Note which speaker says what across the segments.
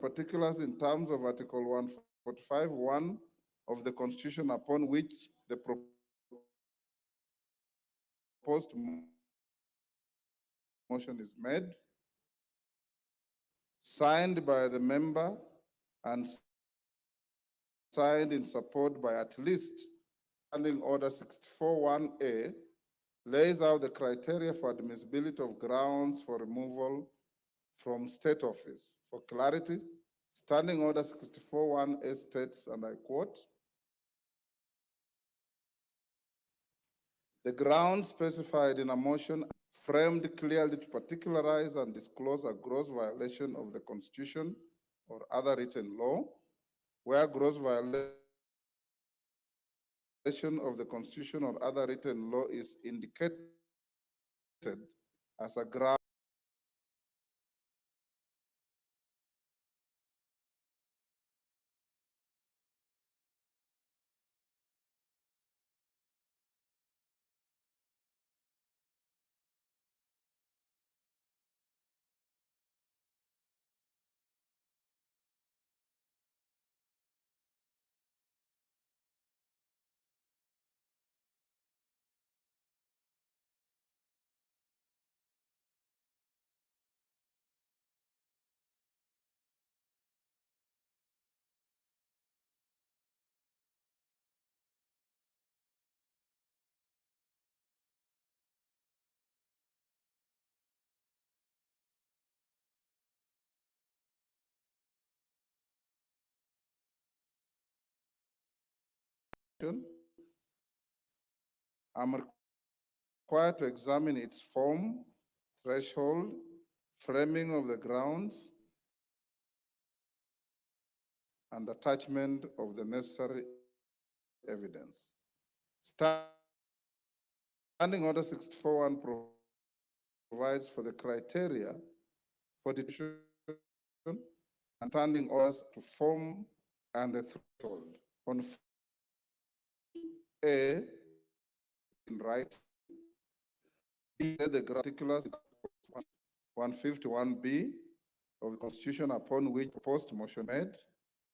Speaker 1: particulars in terms of Article 145(1) of the Constitution upon which the proposed motion is made, signed by the member and signed in support by at least Standing Order 64(1)A lays out the criteria for admissibility of grounds for removal from state office. For clarity, Standing Order 64(1)A states, and I quote, "The grounds specified in a motion framed clearly to particularize and disclose a gross violation of the Constitution or other written law, where gross violation of the Constitution or other written law is indicated as a ground I'm required to examine its form, threshold, framing of the grounds, and attachment of the necessary evidence. Standing Order 64(1) provides for the criteria for determination and standing orders to form and the threshold. On A, in right, B, the particulars 151B of the Constitution upon which proposed motion made,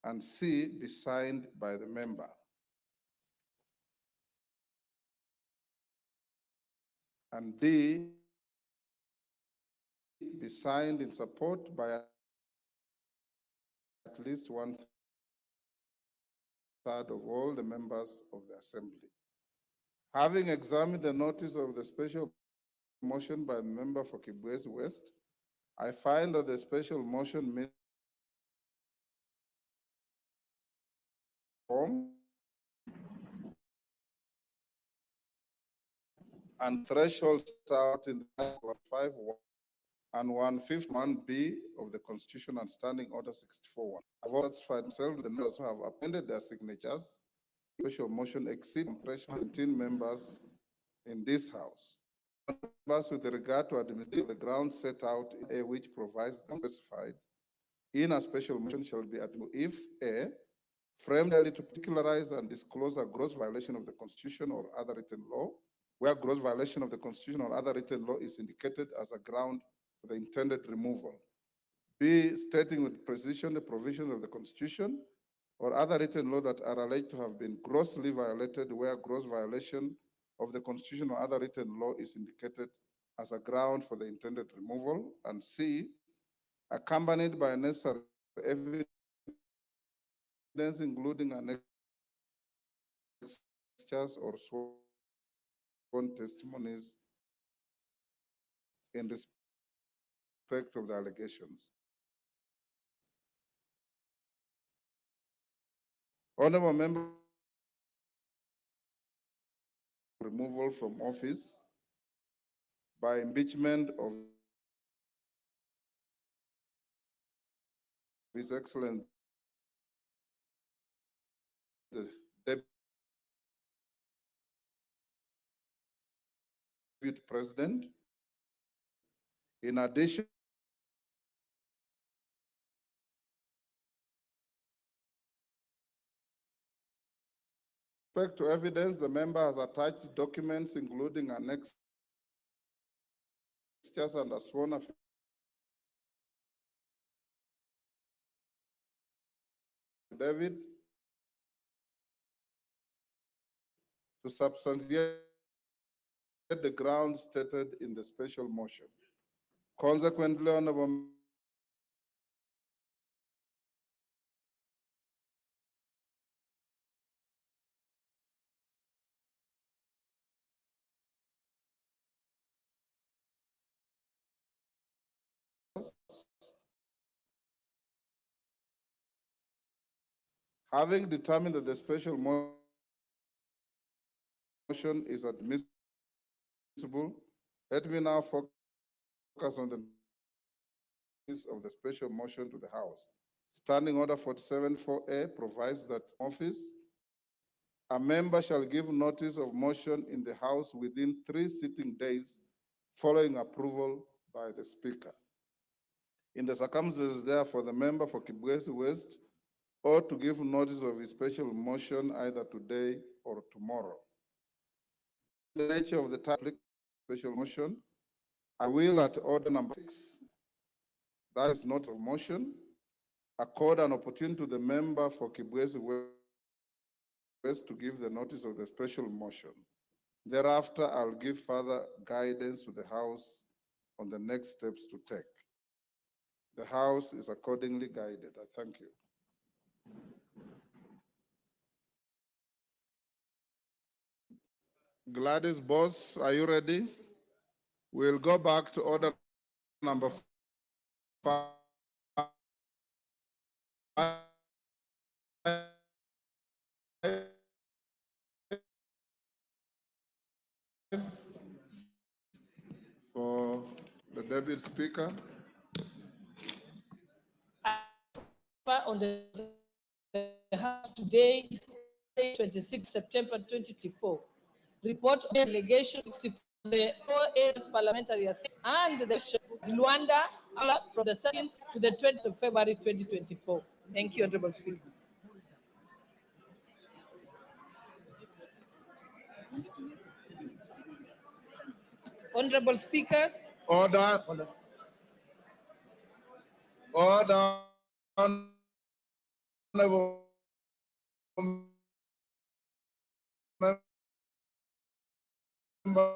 Speaker 1: and C, be signed by the member. And D, be signed in support by at least 1/3 of all the members of the Assembly. Having examined the notice of the special motion by the member for Kibwezi West, I find that the special motion meets form and thresholds out in Article 5 and 151B of the Constitution and Standing Order 64(1). I've also satisfied myself the members who have appended their signatures. Special motion exceeds threshold 17 members in this House. Members with regard to administration, the grounds set out in A, which provides them specified in a special motion shall be admitted if A, framed early to particularize and disclose a gross violation of the Constitution or other written law, where gross violation of the Constitution or other written law is indicated as a ground for the intended removal. B, stating with precision the provisions of the Constitution or other written law that are alleged to have been grossly violated, where gross violation of the Constitution or other written law is indicated as a ground for the intended removal. And C, accompanied by necessary evidence, including annexures or sworn testimonies in respect of the allegations. Honorable member, removal from office by impeachment of His Excellency the Deputy President. In addition, with respect to evidence, the member has attached documents including annexures and a sworn affidavit David to substantiate the grounds stated in the special motion. Consequently, honorable having determined that the special motion is admissible, let me now focus on the notice of the special motion to the House. Standing Order 47-4A provides that office, a member shall give notice of motion in the House within 3 sitting days following approval by the Speaker. In the circumstances, therefore, the member for Kibwezi West ought to give notice of his special motion either today or tomorrow. The nature of the type of special motion, I will at order number 6, that is notice of motion, accord an opportunity to the member for Kibwezi West to give the notice of the special motion. Thereafter, I'll give further guidance to the House on the next steps to take. The House is accordingly guided. I thank you. Gladys Boss, are you ready? We'll go back to order number 5 for the Deputy Speaker.
Speaker 2: On the House today, 26 September 2024. Report of delegation 64 the OAS Parliamentary Assembly and the Luanda from the 2nd to the 20th of February 2024. Thank you, Honorable Speaker. Honorable Speaker.
Speaker 1: Order. Order. Honorable members.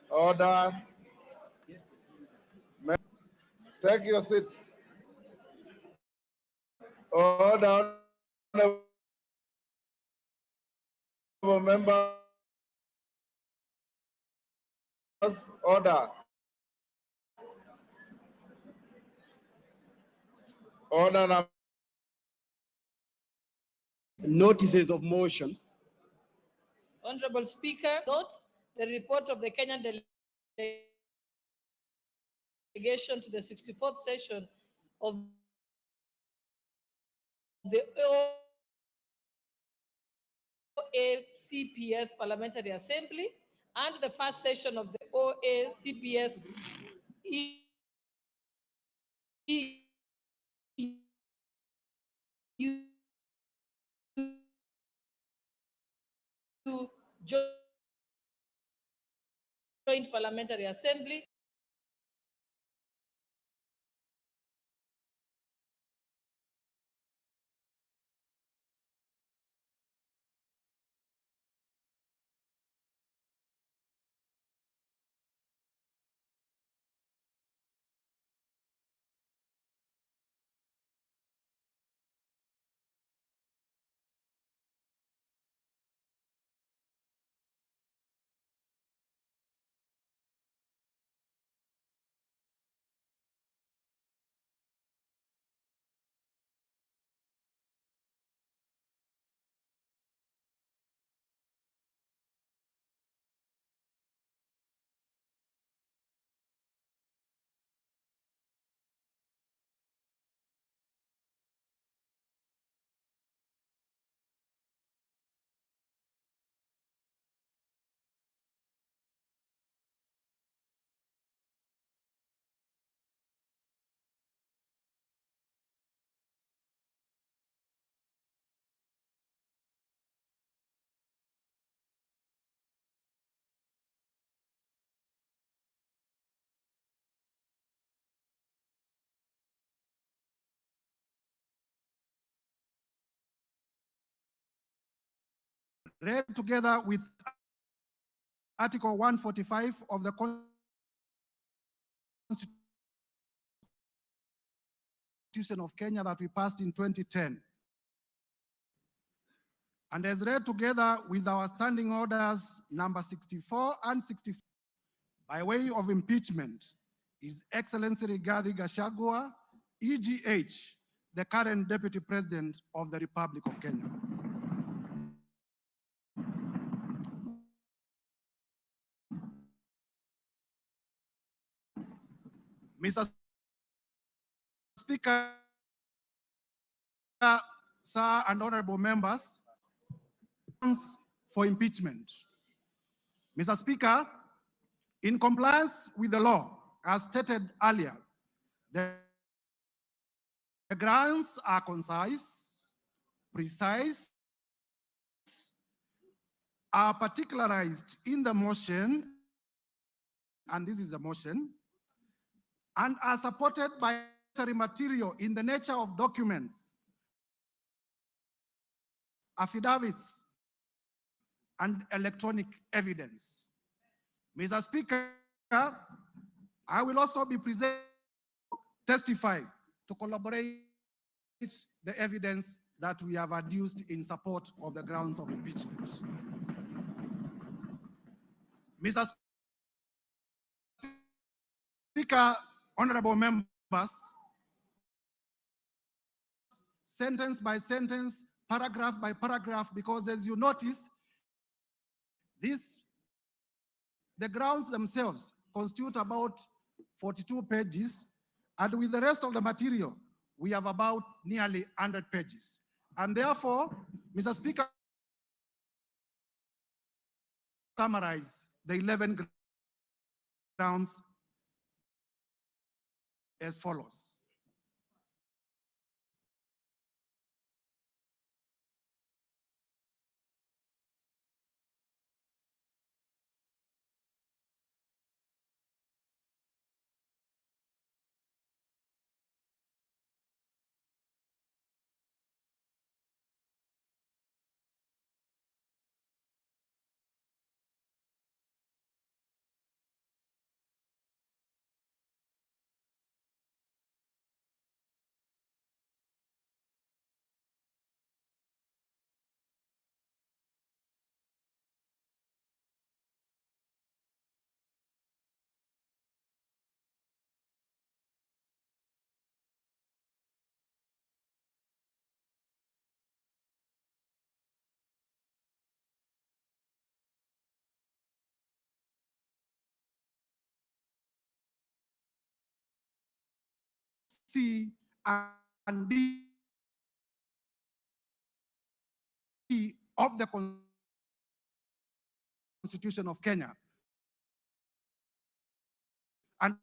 Speaker 1: Order. Take your seats. Order. Honorable members. Order. Order.
Speaker 3: Notices of motion.
Speaker 2: Honorable Speaker, notes the report of the Kenyan delegation to the 64th session of the OACPS Parliamentary Assembly and the first session of the OACPS Joint Parliamentary Assembly
Speaker 4: read together with Article 145 of the Constitution of Kenya that we passed in 2010, and as read together with our standing orders number 64 and 65, by way of impeachment, His Excellency Rigathi Gachagua, EGH, the current Deputy President of the Republic of Kenya. Mr. Speaker, sir, and honorable members, for impeachment. Mr. Speaker, in compliance with the law, as stated earlier, the grounds are concise, precise, are particularized in the motion, and this is a motion, and are supported by material in the nature of documents, affidavits, and electronic evidence. Mr. Speaker, I will also be present to testify to collaborate the evidence that we have adduced in support of the grounds of impeachment. Mr. Speaker, honorable members, sentence by sentence, paragraph by paragraph, because as you notice, the grounds themselves constitute about 42 pages, and with the rest of the material, we have about nearly 100 pages. And therefore, Mr. Speaker, summarize the 11 grounds as follows. C and D of the Constitution of Kenya. And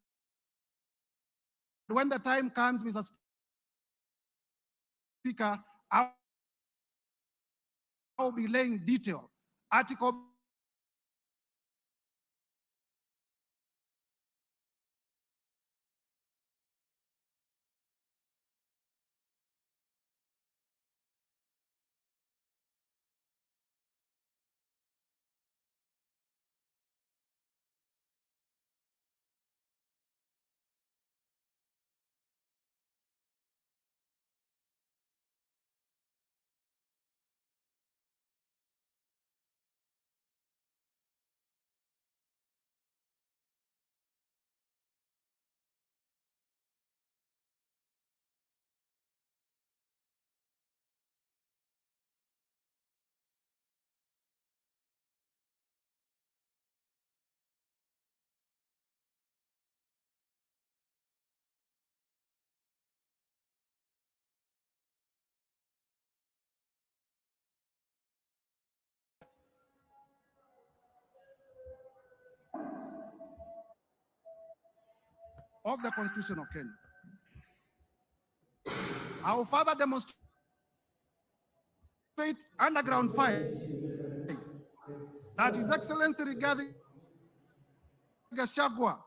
Speaker 4: when the time comes, Mr. Speaker, I will be laying detail, article of the Constitution of Kenya. I will further demonstrate underground 5 that His Excellency Rigathi Gachagua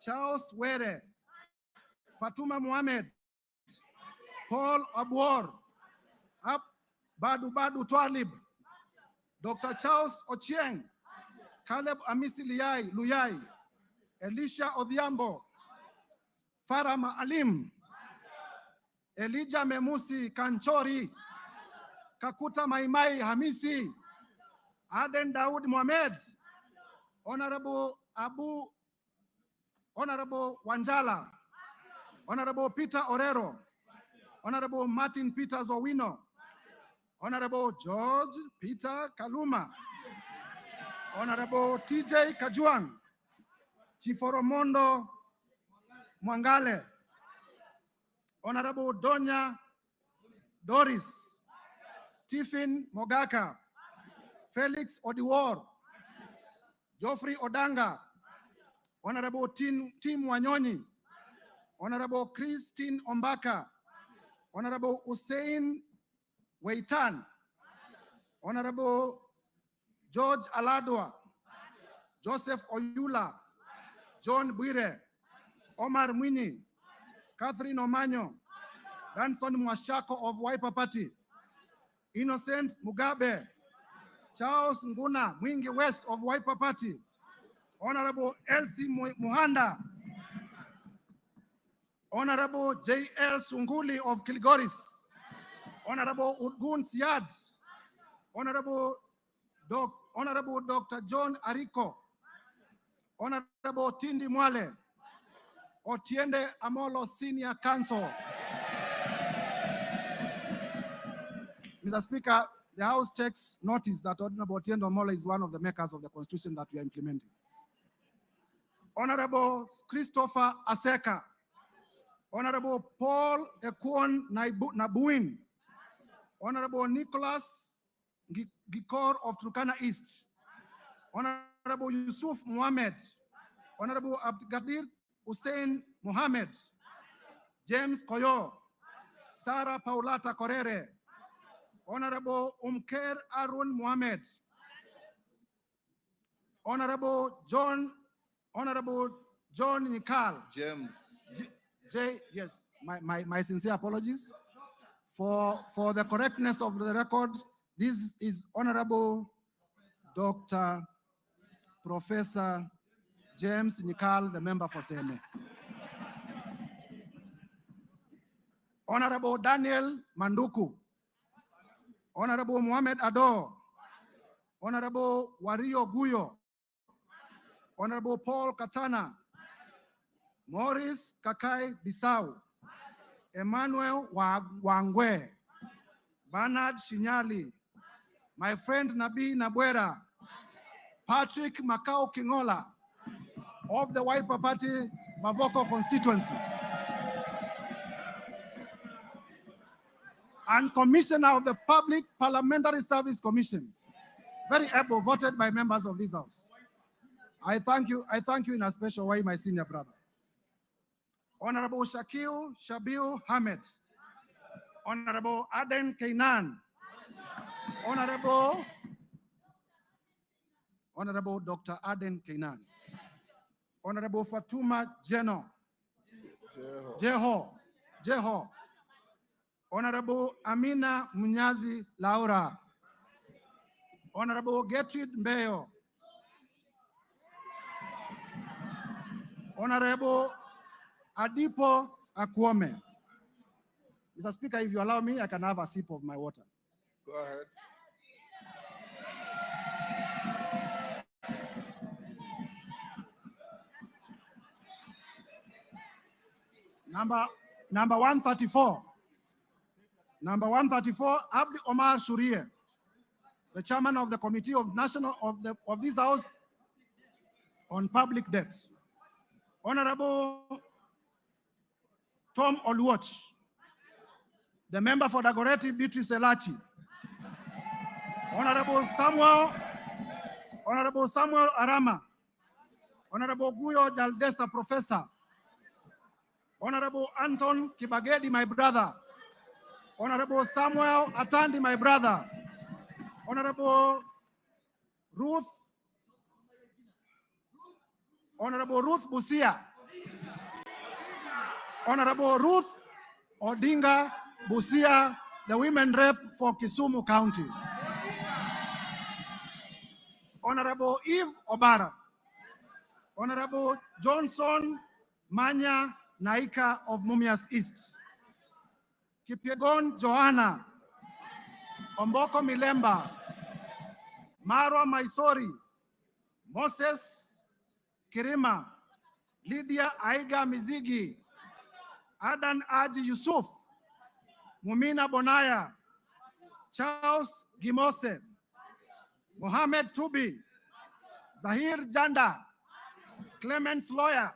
Speaker 4: Charles Were, Fatuma Mohamed, Paul Abwar, Badu Twalib, Dr. Charles Ochieng, Caleb Amisi Luyai, Elisha Odhiambo, Farah Maalim, Elijah Memusi Kanchori, Kakuta Maimai Hamisi, Aden Daud Mohamed, Honorable Wanjala, Honorable Peter Orero, Honorable Martin Peters Owino, Honorable George Peter Kaluma, Honorable TJ Kajuang, Chiforomondo Mwangale, Honorable Donya Doris, Stephen Mogaka, Felix Odiwar, Geoffrey Odanga, Honorable Tim Wanyonyi, Honorable Christine Ombaka, Honorable Hussein Weitan, Honorable George Aladwa, Joseph Oyula, John Bwire, Omar Mwini, Catherine Omanyo, Danson Mwashako of Wiper Party, Innocent Mugabe, Charles Nguna, Mwingi West of Wiper Party, Honorable Elsie Muhanda, Honorable J.L. Sunguli of Kilgoris, Honorable Udgun Siad, Honorable Dr. John Ariko, Honorable Tindi Mwale, Otiende Amolo Senior Counsel. Mr. Speaker, the House takes notice that Honorable Otiende Amolo is one of the makers of the Constitution that we are implementing. Honorable Christopher Aseka, Honorable Paul Ekwon Nabuin, Honorable Nicholas Gikor of Turkana East, Honorable Yusuf Mohammed, Honorable Abdgadir Hussein Mohammed, James Koyo, Sarah Paulata Korere, Honorable Umker Arun Mohammed, Honorable John Nikal.
Speaker 1: James.
Speaker 4: Yes, my sincere apologies. For the correctness of the record, this is Honorable Dr. Professor James Nikal, the member for Seme. Honorable Daniel Manduku, Honorable Mohamed Ado, Honorable Wario Guyo, Honorable Paul Katana, Maurice Kakai Bisau, Emmanuel Wangwe, Bernard Shinyali, my friend Nabi Nabwera, Patrick Macau Kingola of the Wiper Party Mavoko constituency, and Commissioner of the Public Parliamentary Service Commission, very able, voted by members of this House. I thank you in a special way, my senior brother. Honorable Shakil Shabil Hamed, Honorable Aden Kainan, Honorable Dr. Aden Kainan, Honorable Fatuma Jeho, Honorable Amina Munyazi Laura, Honorable Gertrude Mbeyo, Honorable Adipo Akwome. Mr. Speaker, if you allow me, I can have a sip of my water.
Speaker 1: Go ahead.
Speaker 4: Number 134. Number 134, Abdi Omar Shurie, the chairman of the Committee of this House on Public Debt. Honorable Tom Oluoch, the member for Dagoretti Beatrice Elachi. Honorable Samuel Arama, Honorable Guyo Jaldesa, Professor. Honorable Anton Kibagedi, my brother. Honorable Samuel Atandi, my brother. Honorable Ruth Honorable Ruth Busia. Honorable Ruth Odinga Busia, the women rep for Kisumu County. Honorable Eve Obara. Honorable Johnson Manya Naika of Mumias East. Kipyegon Joanna. Omboko Milemba. Marwa Maisori. Moses Kirima. Lydia Aiga Mizigi. Adan Aji Yusuf. Mumina Bonaya. Charles Gimose. Mohamed Tubi. Zahir Janda. Clemens Lawyer.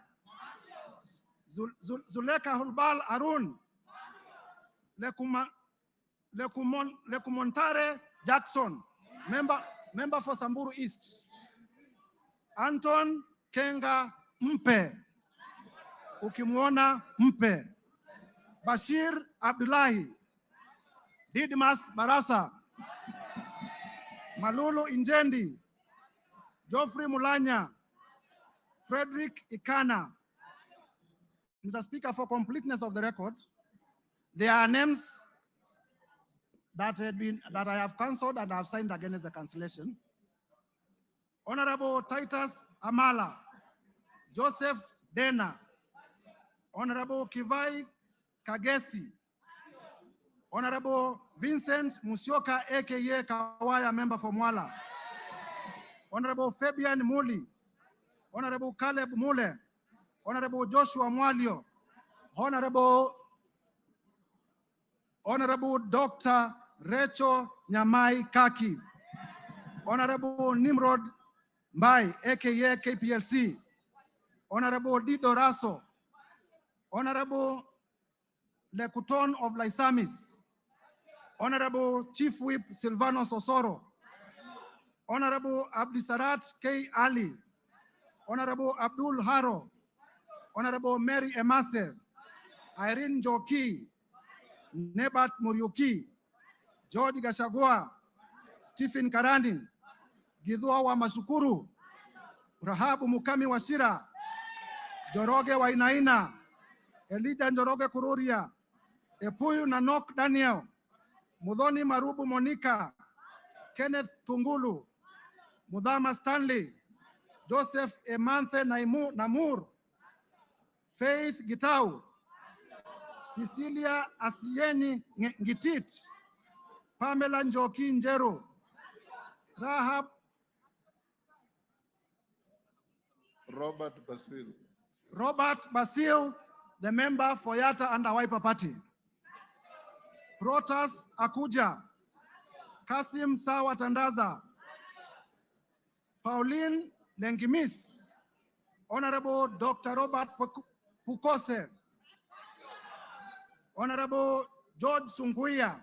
Speaker 4: Zuleka Hulbal Arun. Lekumontare Jackson, member for Samburu East. Anton Kenga Mpe. Ukimwona Mpe. Bashir Abdullahi. Didmas Barasa. Malulu Injendi. Geoffrey Mulanya. Frederick Ikana. Mr. Speaker, for completeness of the record, there are names that I have cancelled and I have signed against the cancellation. Honorable Titus Amala, Joseph Dena, Honorable Kivai Kagesi, Honorable Vincent Musyoka, aka Kawaya, member for Mwala, Honorable Fabian Muli, Honorable Caleb Mule, Honorable Joshua Mwalio, Honorable Dr. Rachel Nyamai Kaki, Honorable Nimrod Mbai, aka KPLC, Honorable Dido Raso, Honorable Lekuton of Laisamis, Honorable Chief Whip Silvanos Osoro, Honorable Abdisarat K. Ali, Honorable Abdul Haro, Honorable Mary Emase, Irene Joki, Nebat Muriuki, George Gachagua, Stephen Karani, Gidhua wa Masukuru, Rahabu Mukami Washira, Joroge Wainaina, Elijah Njoroge Kururia, Epuyu Nanok Daniel, Mudhoni Marubu Monica, Kenneth Tungulu, Mudhama Stanley, Joseph Emanthe Namur, Faith Gitau, Cecilia Asieni Ngitit, Pamela Njoki Njero, Rahab Robert Basil, the member for Yatta and Wiper Party. Protas Akuja, Kasim Sawa Tandaza, Pauline Lengimis, Honorable Dr. Robert Pukose, Honorable George Sunguia,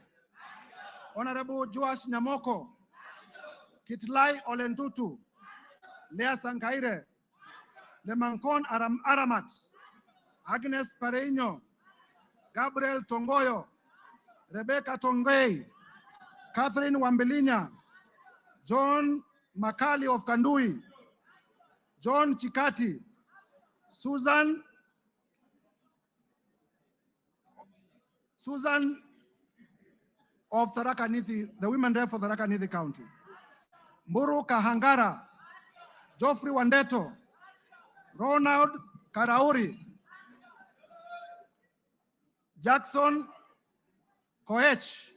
Speaker 4: Honorable Joash Nyamoko, Kitlai Olentutu, Lea Sankaire, Lemankon Aramat, Agnes Pareño, Gabriel Tongoyo, Rebecca Tongay, Catherine Wambelinya, John Makali of Kandui, John Chikati, Susan of Tharaka Nithi, the women rep for Tharaka Nithi County, Mburu Kahangara, Geoffrey Wandeto, Ronald Karauri, Jackson Koech,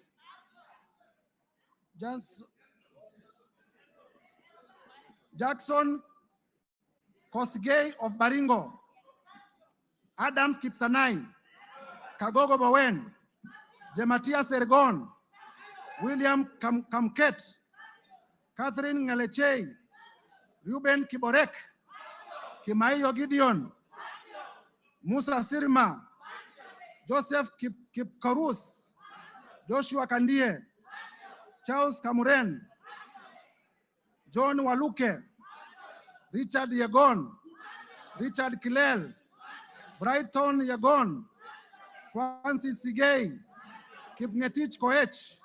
Speaker 4: Jackson Kosgei of Baringo, Adams Kipsanai, Kagogo Bowen, Jematia Sergon, William Kamket, Catherine Ngalechei, Ruben Kiborek, Kimaiyo Gideon, Musa Sirma, Joseph Kipkarus, Joshua Kandie, Charles Kamuren, John Waluke, Richard Yegon, Richard Kilel, Brighton Yegon, Francis Sigei, Kipngetich Koech,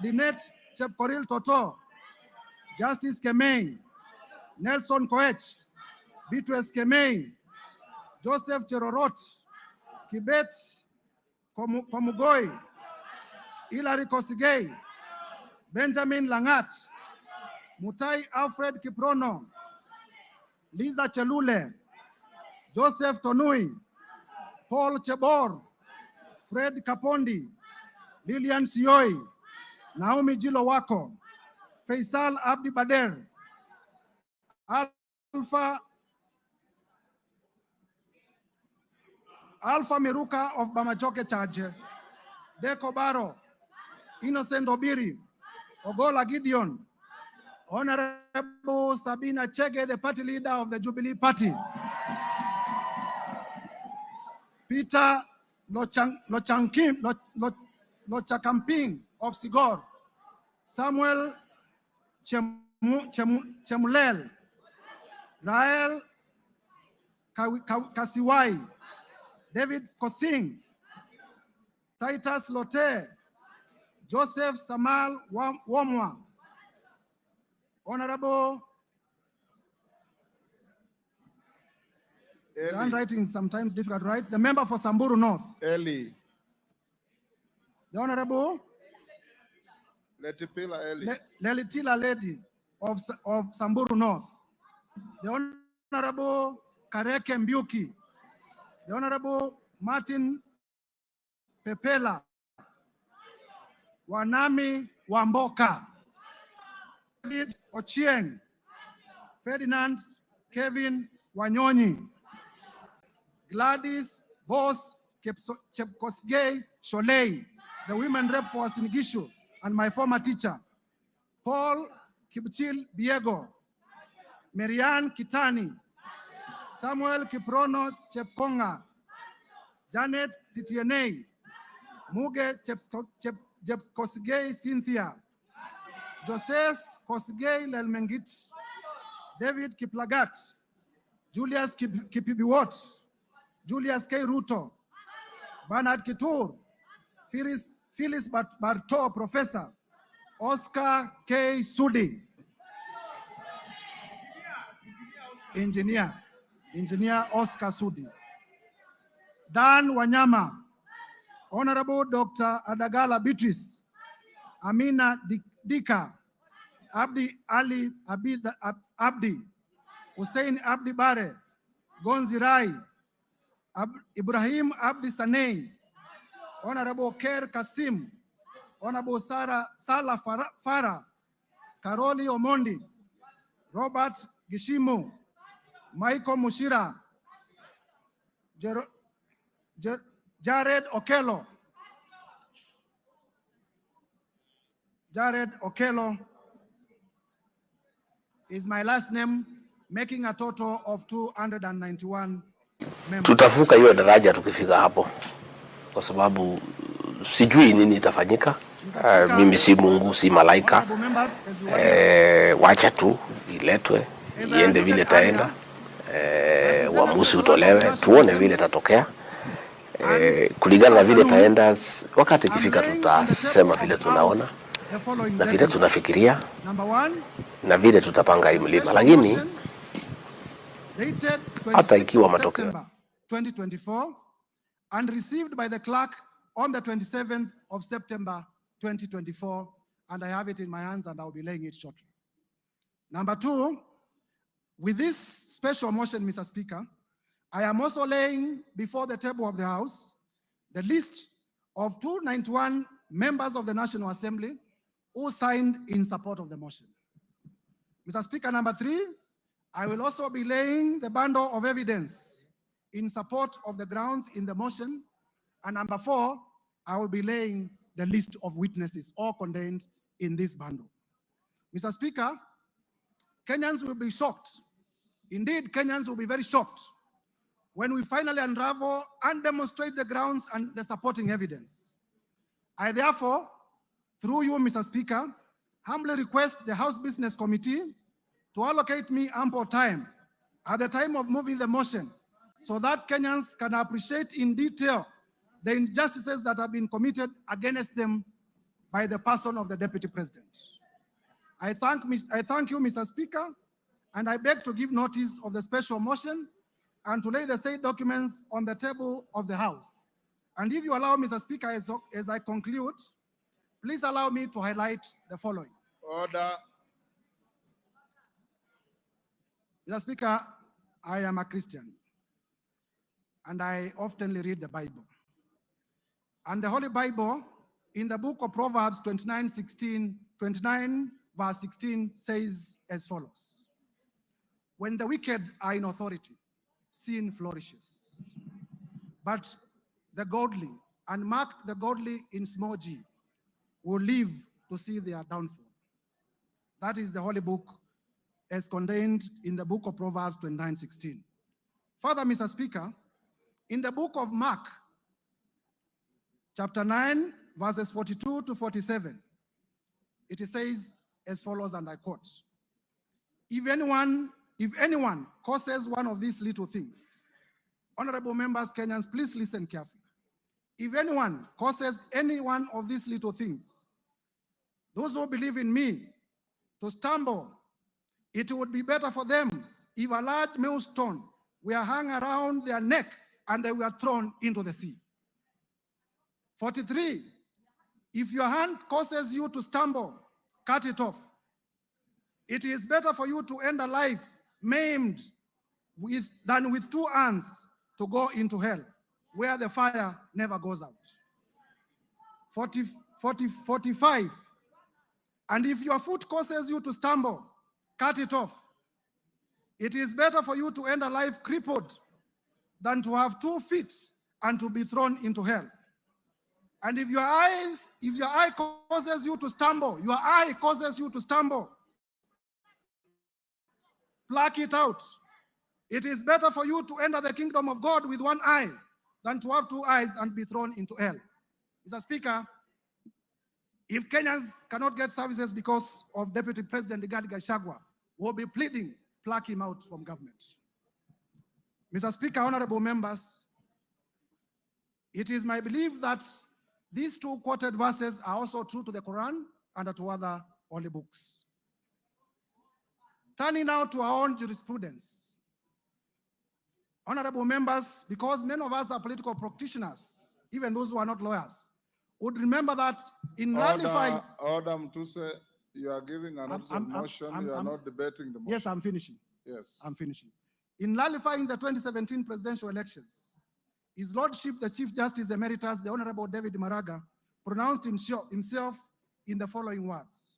Speaker 4: Lynette Chepkoril Toto, Justice Kemei, Nelson Koech, Beatrice Kemei, Joseph Cherorot, Kibet Komugoi, Hilary Kosigei, Benjamin Langat, Mutai Alfred Kiprono, Liza Chelule, Joseph Tonui, Paul Chebor, Fred Kapondi, Lilian Sioi, Naomi Jilowako, Faisal Abdi Bader, Alpha Miruka of Bamachoke Charge, Deko Baro, Innocent Obiri, Ogola Gideon, Honorable Sabina Chege, the party leader of the Jubilee Party, Peter Lochakamping of Sigor, Samuel Chemulel, Rael Kasiwai, David Kosing, Titus Lote, Joseph Samal Wamwa, Honorable, the handwriting is sometimes difficult, right? The member for Samburu North.
Speaker 1: Eli.
Speaker 4: The Honorable
Speaker 1: Letipila Eli.
Speaker 4: Lelitila Lady of Samburu North. The Honorable Kareke Mbuki. The Honorable Martin Pepela. Wanami Wamboka. David Ochieng. Ferdinand Kevin Wanyonyi. Gladys Boss Chepkosgei Sholei, the women rep for Sinigishu, and my former teacher. Paul Kipchil Biego, Marianne Kitani, Samuel Kiprono Chepkonga, Janet Sitienei, Muge Chepkosgei Cynthia, Joseph Kosgei Lelmengit, David Kiplagat, Julius Kipibiwot, Julius K. Ruto, Bernard Kitur, Phyllis Barto, Professor, Oscar K. Sudi, Engineer Oscar Sudi, Dan Wanyama, Honorable Dr. Adagala Beatrice, Amina Dika, Abdi Ali Abdi, Hussein Abdi Bare, Gonzi Rai, Ibrahim Abdi Sanei, Honorable Ker Kasim, Honorable Salah Farah, Karoli Omondi, Robert Gishimu, Michael Mushira, Jared Okello. Jared Okello is my last name, making a total of 291 members.
Speaker 5: Tutavuka hiyo daraja tukifika hapo, kwa sababu sijui nini itafanyika. Mimi si Mungu, si malaika. Wacha tu iletwe, iende vile taenda. Uamuzi utolewe, tuone vile tatokea. Kulingana na vile taenda, wakati ikifika tutasema vile tunaona na vile tunafikiria na vile tutapanga hii mlima. Lakini hata ikiwa matokeo
Speaker 4: 2024 and received by the clerk on the 27th of September 2024, and I have it in my hands and I'll be laying it shortly. Number 2, with this special motion, Mr. Speaker, I am also laying before the table of the House the list of 291 members of the National Assembly who signed in support of the motion. Mr. Speaker, number 3, I will also be laying the bundle of evidence in support of the grounds in the motion. And number 4, I will be laying the list of witnesses, all contained in this bundle. Mr. Speaker, Kenyans will be shocked. Indeed, Kenyans will be very shocked when we finally unravel and demonstrate the grounds and the supporting evidence. I therefore, through you, Mr. Speaker, humbly request the House Business Committee to allocate me ample time at the time of moving the motion so that Kenyans can appreciate in detail the injustices that have been committed against them by the person of the Deputy President. I thank you, Mr. Speaker, and I beg to give notice of the special motion and to lay the said documents on the table of the House. And if you allow, Mr. Speaker, as I conclude, please allow me to highlight the following.
Speaker 1: Order.
Speaker 4: Mr. Speaker, I am a Christian, and I often read the Bible. And the Holy Bible, in the book of Proverbs 29 verse 16 says as follows: when the wicked are in authority, sin flourishes. But the godly, and mark the godly in small g, will live to see their downfall. That is the Holy Book as contained in the book of Proverbs 29:16. Further, Mr. Speaker, in the book of Mark, chapter 9, verses 42 to 47, it says as follows, and I quote: If anyone causes one of these little things, honorable members, Kenyans, please listen carefully. If anyone causes any one of these little things, those who believe in me, to stumble, it would be better for them if a large millstone were hung around their neck and they were thrown into the sea. 43, if your hand causes you to stumble, cut it off. It is better for you to end a life maimed than with two hands to go into hell, where the fire never goes out. 45, and if your foot causes you to stumble, cut it off. It is better for you to end a life crippled than to have 2 feet and to be thrown into hell. And if your eye causes you to stumble, pluck it out. It is better for you to enter the kingdom of God with 1 eye than to have 2 eyes and be thrown into hell. Mr. Speaker, if Kenyans cannot get services because of Deputy President Gachagua, we'll be pleading, pluck him out from government. Mr. Speaker, honorable members, it is my belief that these 2 quoted verses are also true to the Quran and to other holy books. Turning now to our own jurisprudence. Honorable members, because many of us are political practitioners, even those who are not lawyers, would remember that in nullifying...
Speaker 1: Order, Mtuse, you are giving an motion, you are not debating the motion.
Speaker 4: Yes, I'm finishing.
Speaker 1: Yes.
Speaker 4: I'm finishing. In nullifying the 2017 presidential elections, His Lordship, the Chief Justice Emeritus, the Honorable David Maraga, pronounced himself in the following words: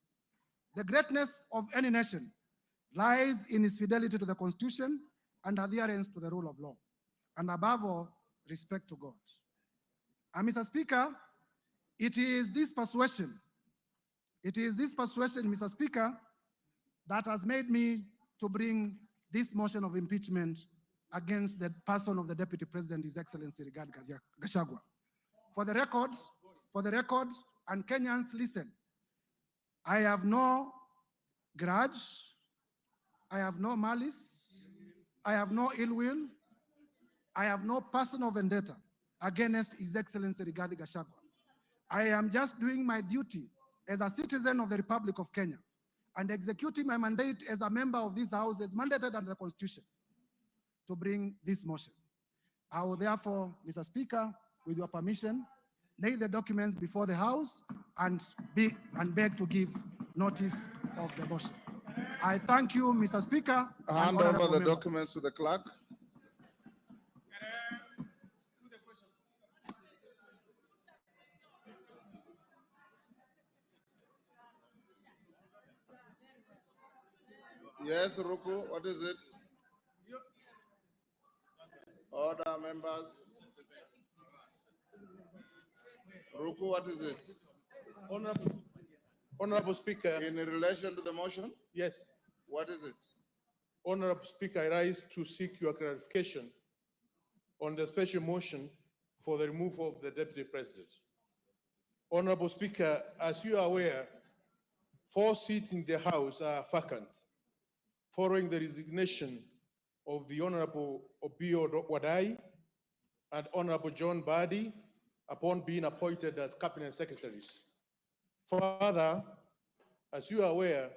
Speaker 4: the greatness of any nation lies in its fidelity to the Constitution and adherence to the rule of law, and above all, respect to God. And Mr. Speaker, it is this persuasion, Mr. Speaker, that has made me to bring this motion of impeachment against the person of the Deputy President, His Excellency Rigathi Gachagua. For the record, and Kenyans, listen, I have no grudge, I have no malice, I have no ill will, I have no personal vendetta against His Excellency Rigathi Gachagua. I am just doing my duty as a citizen of the Republic of Kenya and executing my mandate as a member of this House as mandated under the Constitution to bring this motion. I will therefore, Mr. Speaker, with your permission, lay the documents before the House and beg to give notice of the motion. I thank you, Mr. Speaker.
Speaker 1: Hand over the documents to the clerk. Yes, Ruku, what is it? Order, members. Ruku, what is it?
Speaker 6: Honorable Speaker.
Speaker 1: In relation to the motion?
Speaker 6: Yes.
Speaker 1: What is it?
Speaker 6: Honorable Speaker, I rise to seek your clarification on the special motion for the removal of the Deputy President. Honorable Speaker, as you are aware, 4 seats in the House are vacant following the resignation of the Honorable Obio Wadai and Honorable John Badi upon being appointed as Cabinet Secretaries. Further, as you are aware,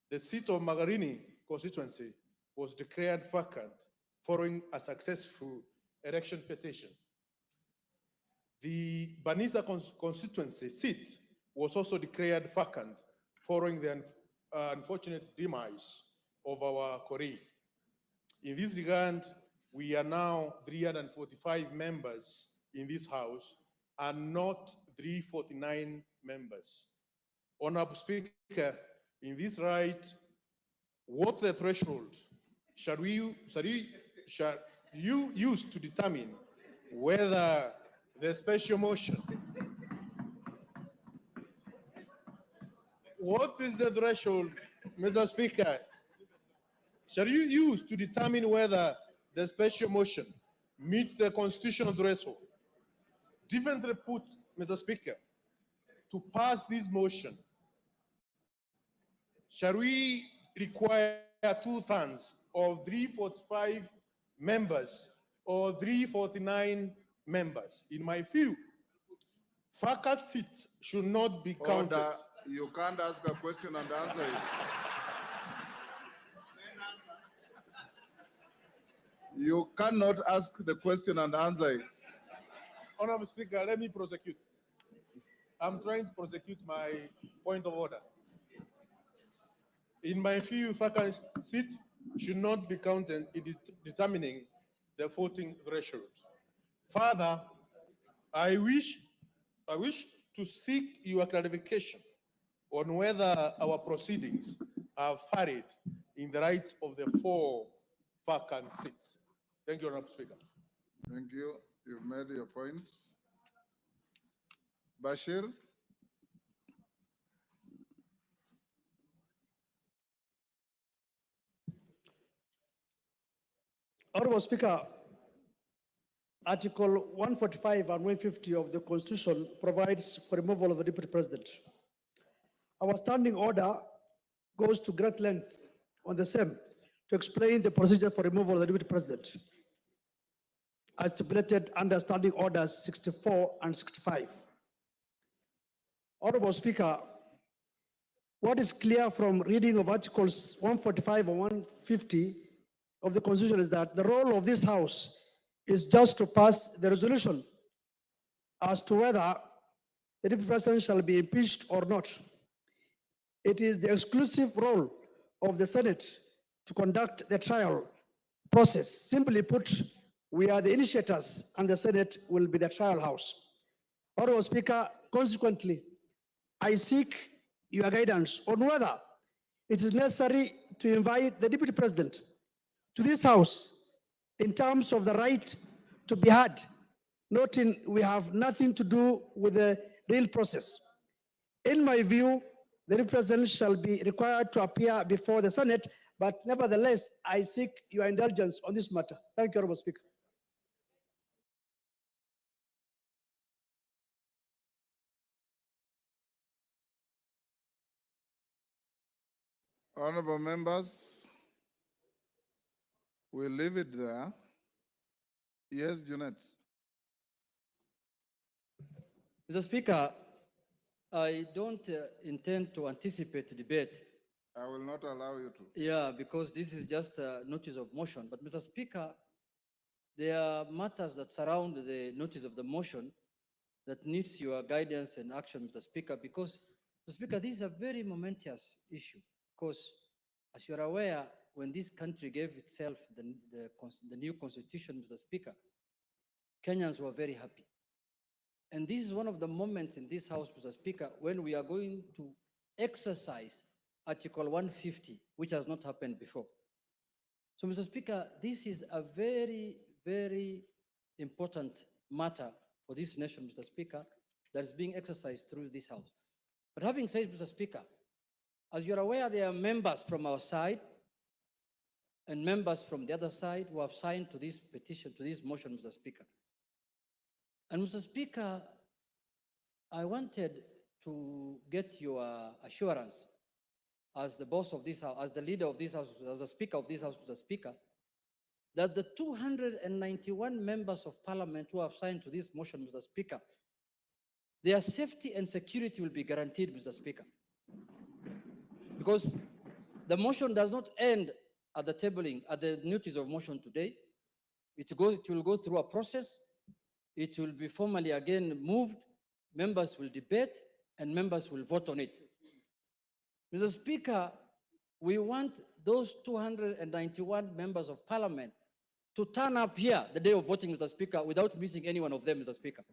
Speaker 6: the seat of Magarini constituency was declared vacant following a successful election petition. The Banisa constituency seat was also declared vacant following the unfortunate demise of our colleague. In this regard, we are now 345 members in this House and not 349 members. Honorable Speaker, in this right, what the threshold shall you use to determine whether the special motion, what is the threshold, Mr. Speaker, shall you use to determine whether the special motion meets the constitutional threshold? Differently put, Mr. Speaker, to pass this motion, shall we require 2/3 of 345 members or 349 members? In my view, vacant seats should not be counted.
Speaker 1: Order. You can't ask a question and answer it. You cannot ask the question and answer it.
Speaker 6: Honorable Speaker, let me prosecute. I'm trying to prosecute my point of order. In my view, vacant seat should not be counted in determining the voting threshold. Further, I wish to seek your clarification on whether our proceedings are varied in the right of the 4 vacant seats. Thank you, Honorable Speaker.
Speaker 1: Thank you. You've made your point. Bashir?
Speaker 3: Honorable Speaker, Article 145 and 150 of the Constitution provides for removal of the Deputy President. Our standing order goes to great length on the same to explain the procedure for removal of the Deputy President, as stipulated under Standing Orders 64 and 65. Honorable Speaker, what is clear from reading of Articles 145 and 150 of the Constitution is that the role of this House is just to pass the resolution as to whether the Deputy President shall be impeached or not. It is the exclusive role of the Senate to conduct the trial process. Simply put, we are the initiators and the Senate will be the trial house. Honorable Speaker, consequently, I seek your guidance on whether it is necessary to invite the Deputy President to this House in terms of the right to be heard, noting we have nothing to do with the real process. In my view, the Deputy President shall be required to appear before the Senate, but nevertheless, I seek your indulgence on this matter. Thank you, Honorable Speaker.
Speaker 1: Honorable members, we'll leave it there. Yes, Junet.
Speaker 7: Mr. Speaker, I don't intend to anticipate the debate.
Speaker 1: I will not allow you to.
Speaker 7: Yeah, because this is just a notice of motion. But Mr. Speaker, there are matters that surround the notice of the motion that needs your guidance and action, Mr. Speaker, because, Mr. Speaker, this is a very momentous issue. Because, as you are aware, when this country gave itself the new constitution, Mr. Speaker, Kenyans were very happy. And this is one of the moments in this House, Mr. Speaker, when we are going to exercise Article 150, which has not happened before. So, Mr. Speaker, this is a very, very important matter for this nation, Mr. Speaker, that is being exercised through this House. But having said, Mr. Speaker, as you're aware, there are members from our side and members from the other side who have signed to this petition, to this motion, Mr. Speaker. And Mr. Speaker, I wanted to get your assurance as the boss of this House, as the leader of this House, as the Speaker of this House, Mr. Speaker, that the 291 members of Parliament who have signed to this motion, Mr. Speaker, their safety and security will be guaranteed, Mr. Speaker. Because The motion does not end at the tabling, at the notice of motion today. It will go through a process. It will be formally again moved. Members will debate and members will vote on it. Mr. Speaker, we want those 291 members of parliament to turn up here the day of voting, Mr. Speaker, without missing any one of them, Mr. Speaker.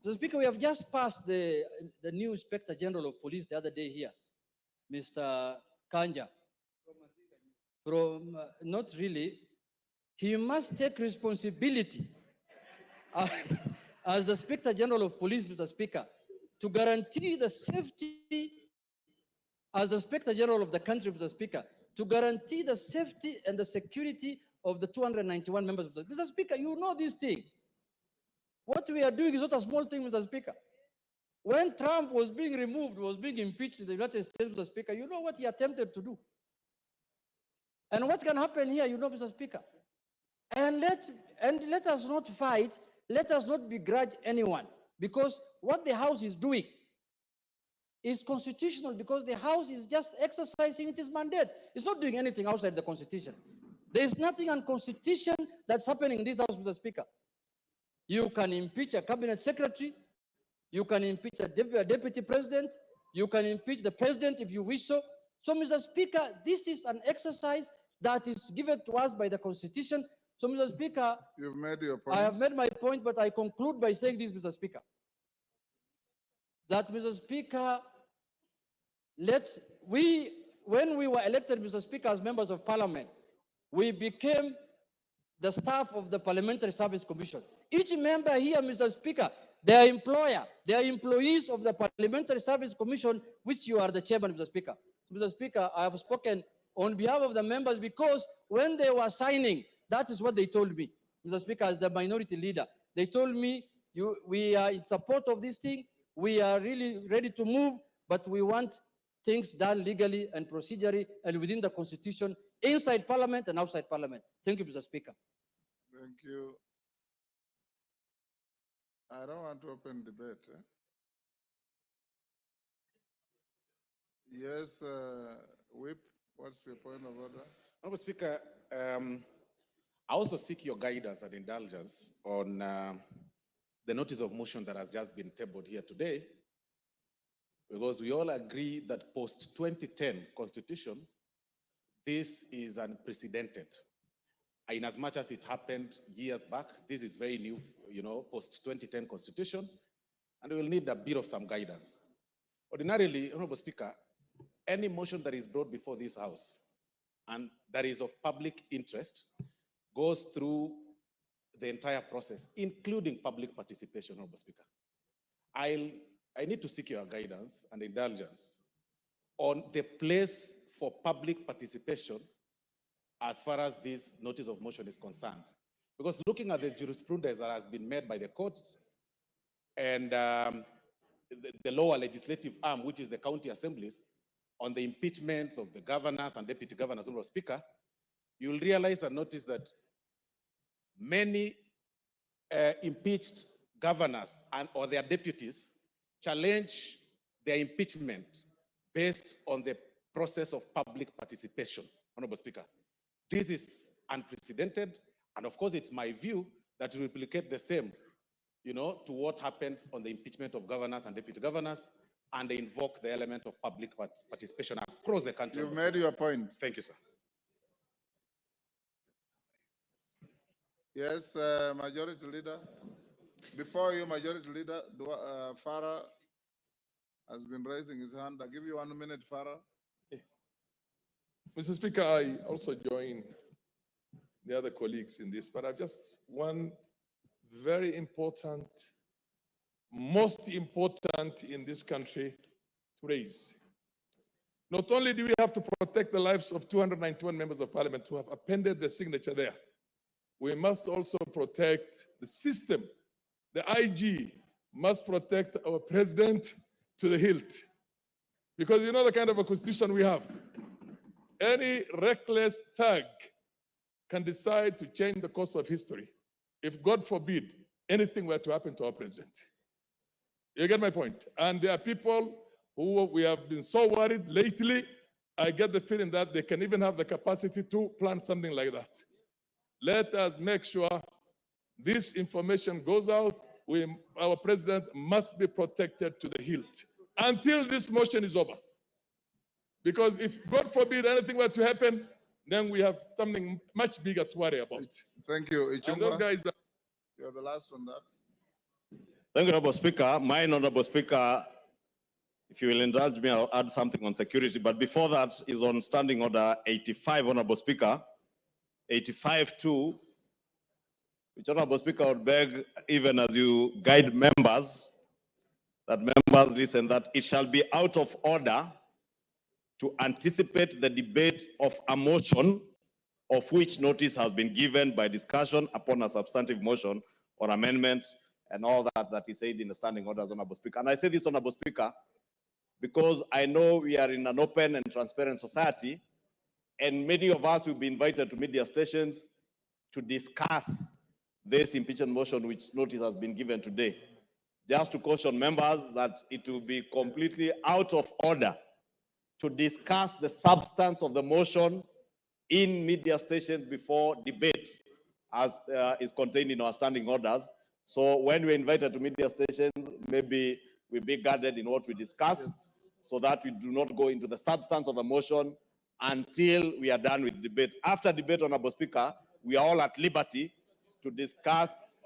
Speaker 7: Mr. Speaker, we have just passed the new Inspector General of Police the other day here, Mr. Kanja. From, not really. He must take responsibility as the Inspector General of Police, Mr. Speaker, to guarantee the safety, as the Inspector General of the country, Mr. Speaker, to guarantee the safety and the security of the 291 members of the Mr. Speaker, you know this thing. What we are doing is not a small thing, Mr. Speaker. When Trump was being removed, was being impeached in the United States, Mr. Speaker, you know what he attempted to do. And what can happen here, you know, Mr. Speaker. And let us not fight, let us not begrudge anyone, because what the House is doing is constitutional, because the House is just exercising its mandate. It's not doing anything outside the Constitution. There is nothing unconstitutional that's happening in this House, Mr. Speaker. You can impeach a cabinet secretary, you can impeach a deputy president, you can impeach the president if you wish so. So, Mr. Speaker, this is an exercise that is given to us by the Constitution. So, Mr. Speaker,
Speaker 1: You've made your point.
Speaker 7: I have made my point, but I conclude by saying this, Mr. Speaker. That, Mr. Speaker, when we were elected, Mr. Speaker, as members of parliament, we became the staff of the Parliamentary Service Commission. Each member here, Mr. Speaker, their employer, they are employees of the Parliamentary Service Commission, which you are the chairman, Mr. Speaker. So, Mr. Speaker, I have spoken on behalf of the members because when they were signing, that is what they told me, Mr. Speaker, as the minority leader. They told me, we are in support of this thing, we are really ready to move, but we want things done legally and procedurally and within the Constitution, inside Parliament and outside Parliament. Thank you, Mr. Speaker.
Speaker 1: Thank you. I don't want to open debate. Yes, Whip, what's your point of order?
Speaker 8: Honorable Speaker, I also seek your guidance and indulgence on the notice of motion that has just been tabled here today, because we all agree that post-2010 Constitution, this is unprecedented. In as much as it happened years back, this is very new, post-2010 Constitution, and we will need a bit of some guidance. Ordinarily, Honorable Speaker, any motion that is brought before this House and that is of public interest goes through the entire process, including public participation, Honorable Speaker. I need to seek your guidance and indulgence on the place for public participation as far as this notice of motion is concerned. Because looking at the jurisprudence that has been made by the courts and the lower legislative arm, which is the county assemblies, on the impeachments of the governors and deputy governors, Honorable Speaker, you'll realize and notice that many impeached governors or their deputies challenge their impeachment based on the process of public participation, Honorable Speaker. This is unprecedented, and of course it's my view that to replicate the same, to what happens on the impeachment of governors and deputy governors, and they invoke the element of public participation across the country.
Speaker 1: You've made your point.
Speaker 8: Thank you, sir.
Speaker 1: Yes, Majority Leader. Before you, Majority Leader, Farah has been raising his hand. I'll give you 1 minute, Farah.
Speaker 9: Mr. Speaker, I also join the other colleagues in this, but I've just one very important, most important in this country to raise. Not only do we have to protect the lives of 291 members of parliament who have appended their signature there, we must also protect the system. The IG must protect our president to the hilt. Because you know the kind of a constitution we have. Any reckless thug can decide to change the course of history if, God forbid, anything were to happen to our president. You get my point? And there are people who we have been so worried lately I get the feeling that they can even have the capacity to plan something like that. Let us make sure this information goes out. Our president must be protected to the hilt until this motion is over. Because if, God forbid, anything were to happen, then we have something much bigger to worry about.
Speaker 1: Thank you.
Speaker 9: And those
Speaker 1: Ichung'wah,
Speaker 9: guys are
Speaker 1: you're the last on that.
Speaker 10: Thank you, Honorable Speaker. My Honorable Speaker, if you will indulge me, I'll add something on security. But before that is on Standing Order 85, Honorable Speaker. 85-2, which Honorable Speaker would beg, even as you guide members, that members listen, that it shall be out of order to anticipate the debate of a motion of which notice has been given by discussion upon a substantive motion or amendment and all that is said in the standing orders, Honorable Speaker. And I say this, Honorable Speaker, because I know we are in an open and transparent society, and many of us will be invited to media stations to discuss this impeachment motion which notice has been given today. Just to caution members that it will be completely out of order to discuss the substance of the motion in media stations before debate, as is contained in our standing orders. So when we're invited to media stations, maybe we be guarded in what we discuss, so that we do not go into the substance of the motion until we are done with debate. After debate, Honorable Speaker, we are all at liberty to discuss,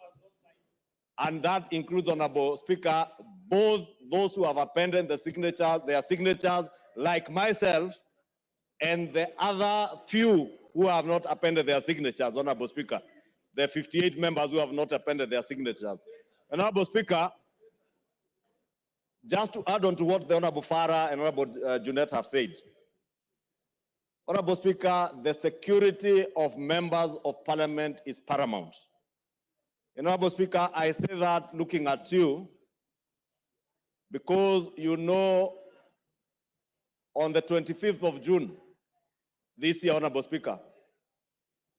Speaker 10: and that includes, Honorable Speaker, both those who have appended the signatures, their signatures, like myself, and the other few who have not appended their signatures, Honorable Speaker. The 58 members who have not appended their signatures. Honorable Speaker, just to add on to what the Honorable Farah and Honorable Junet have said. Honorable Speaker, the security of members of parliament is paramount. Honorable Speaker, I say that looking at you, because you know on the 25th of June this year, Honorable Speaker,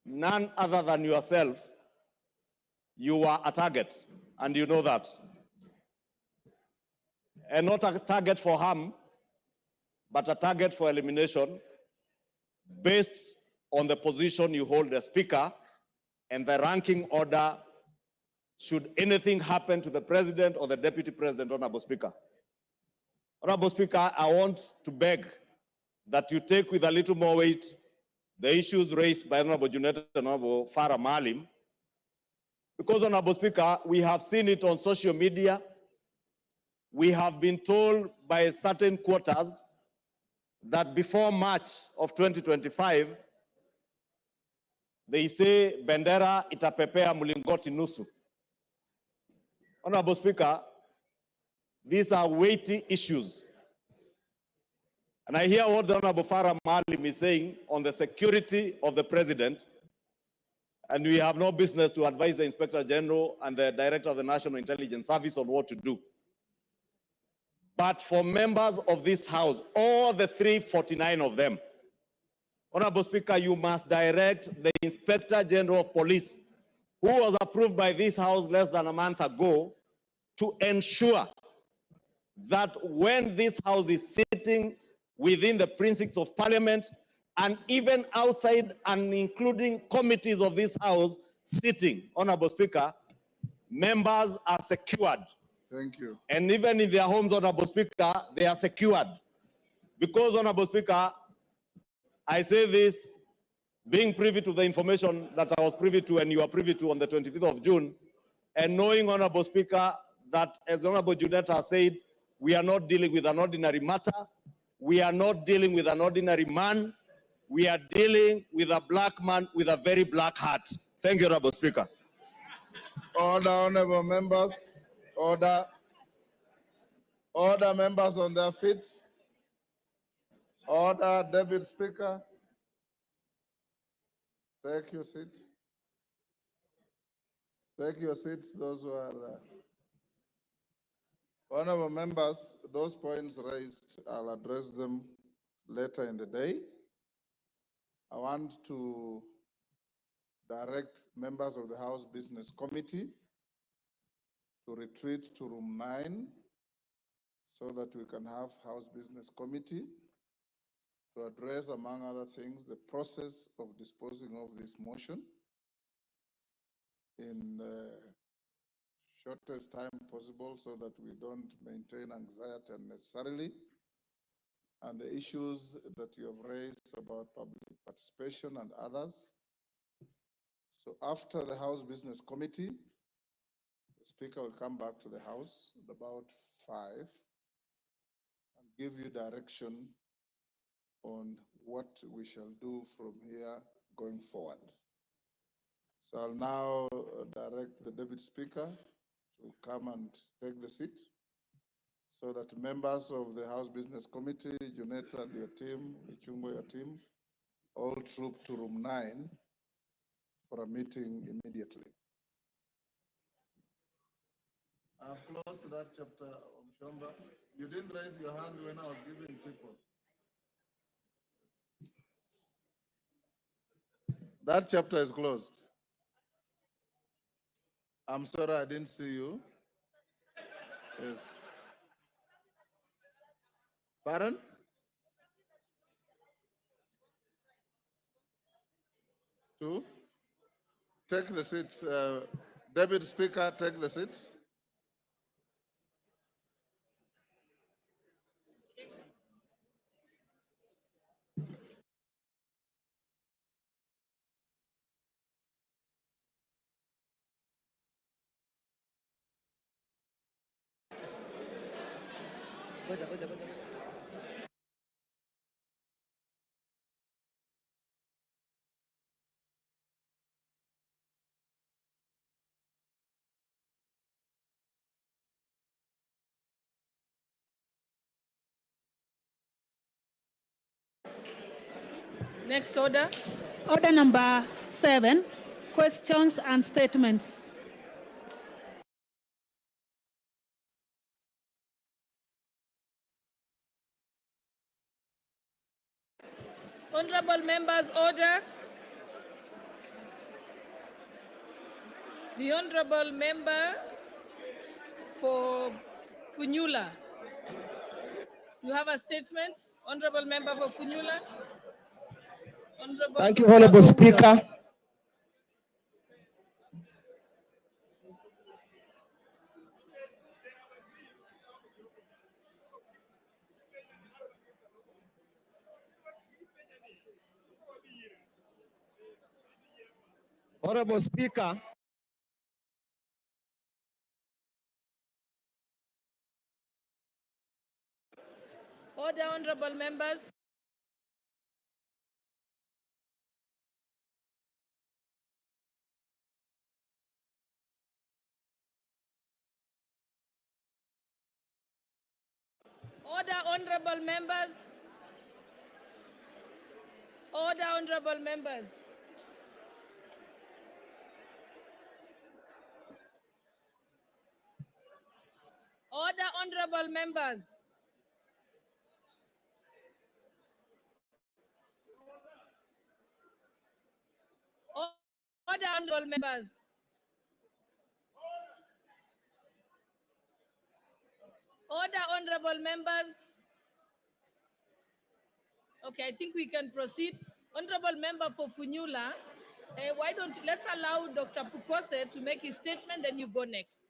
Speaker 10: none other than yourself, you were a target, and you know that. And not a target for harm, but a target for elimination based on the position you hold as Speaker and the ranking order should anything happen to the President or the Deputy President, Honorable Speaker. Honorable Speaker, I want to beg that you take with a little more weight the issues raised by Honorable Junet and Honorable Farah Maalim, because, Honorable Speaker, we have seen it on social media. We have been told by certain quarters that before March of 2025, they say bendera itapepea mlingoti nusu. Honorable Speaker, these are weighty issues. And I hear what the Honorable Farah Maalim is saying on the security of the President, and we have no business to advise the Inspector General and the Director of the National Intelligence Service on what to do. But for members of this House, all the 349 of them, Honorable Speaker, you must direct the Inspector General of Police, who was approved by this House less than a month ago, to ensure that when this House is sitting within the precincts of Parliament and even outside and including committees of this House sitting, Honorable Speaker, members are secured.
Speaker 1: Thank you.
Speaker 10: And even in their homes, Honorable Speaker, they are secured. Because, Honorable Speaker, I say this, being privy to the information that I was privy to and you are privy to on the 25th of June, and knowing, Honorable Speaker, that as Honorable Junet has said, we are not dealing with an ordinary matter. We are not dealing with an ordinary man. We are dealing with a black man with a very black heart. Thank you, Honorable Speaker.
Speaker 1: Order, honorable members. Order. Order, members on their feet. Order, Deputy Speaker. Take your seat. Take your seats, those who are honorable members, those points raised, I'll address them later in the day. I want to direct members of the House Business Committee to retreat to room 9 so that we can have House Business Committee. to address, among other things, the process of disposing of this motion in the shortest time possible so that we don't maintain anxiety unnecessarily, and the issues that you have raised about public participation and others. So after the House Business Committee, the Speaker will come back to the House at about 5 and give you direction on what we shall do from here going forward. So I'll now direct the Deputy Speaker to come and take the seat so that members of the House Business Committee, Juneta and your team, Ichungwa, your team, all troop to room 9 for a meeting immediately. I've closed that chapter, Mshomba. You didn't raise your hand when I was giving people. That chapter is closed. I'm sorry I didn't see you. Yes. Pardon? Two? Take the seat. Deputy Speaker, take the seat.
Speaker 2: Next order.
Speaker 11: Order number 7, questions and statements.
Speaker 2: Honorable members, order. The Honorable Member for Funyula. You have a statement, Honorable Member for Funyula. Honorable
Speaker 3: Thank you, Honorable Speaker. Honorable Speaker,
Speaker 2: Order, honorable members. Order, honorable members. Order, honorable members. Order, honorable members. Order, honorable members. Order, honorable members. Okay, I think we can proceed. Honorable member for Funyula, why don't let's allow Dr. Pukose to make his statement, then you go next.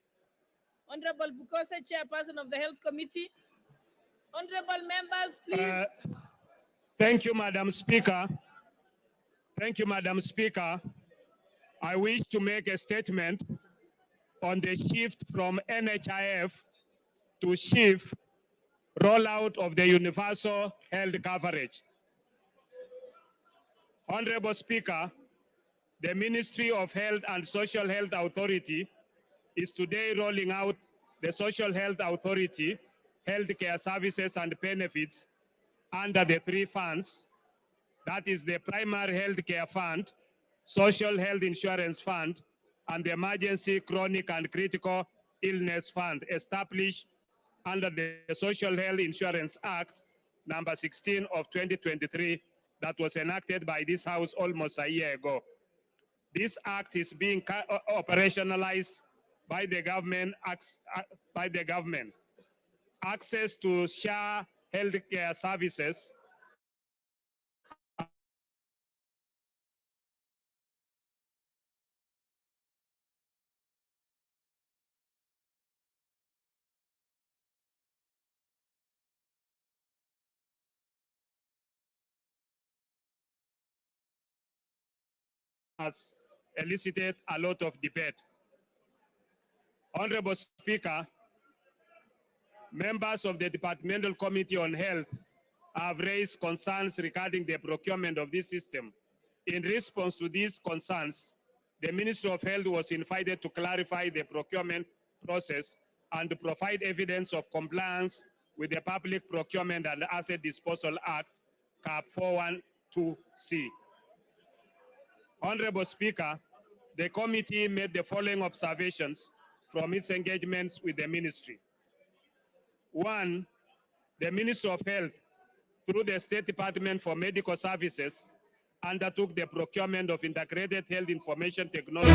Speaker 2: Honorable Pukose, Chairperson of the Health Committee. Honorable members, please.
Speaker 12: Thank you, Madam Speaker. Thank you, Madam Speaker. I wish to make a statement on the shift from NHIF to SHIF rollout of the universal health coverage. Honorable Speaker, the Ministry of Health and Social Health Authority is today rolling out the Social Health Authority healthcare services and benefits under the 3 funds. That is the Primary Healthcare Fund, Social Health Insurance Fund, and the Emergency Chronic and Critical Illness Fund established under the Social Health Insurance Act number 16 of 2023 that was enacted by this House almost a year ago. This act is being operationalized by the government. Access to SHA healthcare services has elicited a lot of debate. Honorable Speaker, members of the Departmental Committee on Health have raised concerns regarding the procurement of this system. In response to these concerns, the Ministry of Health was invited to clarify the procurement process and to provide evidence of compliance with the Public Procurement and Asset Disposal Act, CAP 412C. Honorable Speaker, the committee made the following observations from its engagements with the ministry. One, the Ministry of Health, through the State Department for Medical Services, undertook the procurement of integrated health information technology.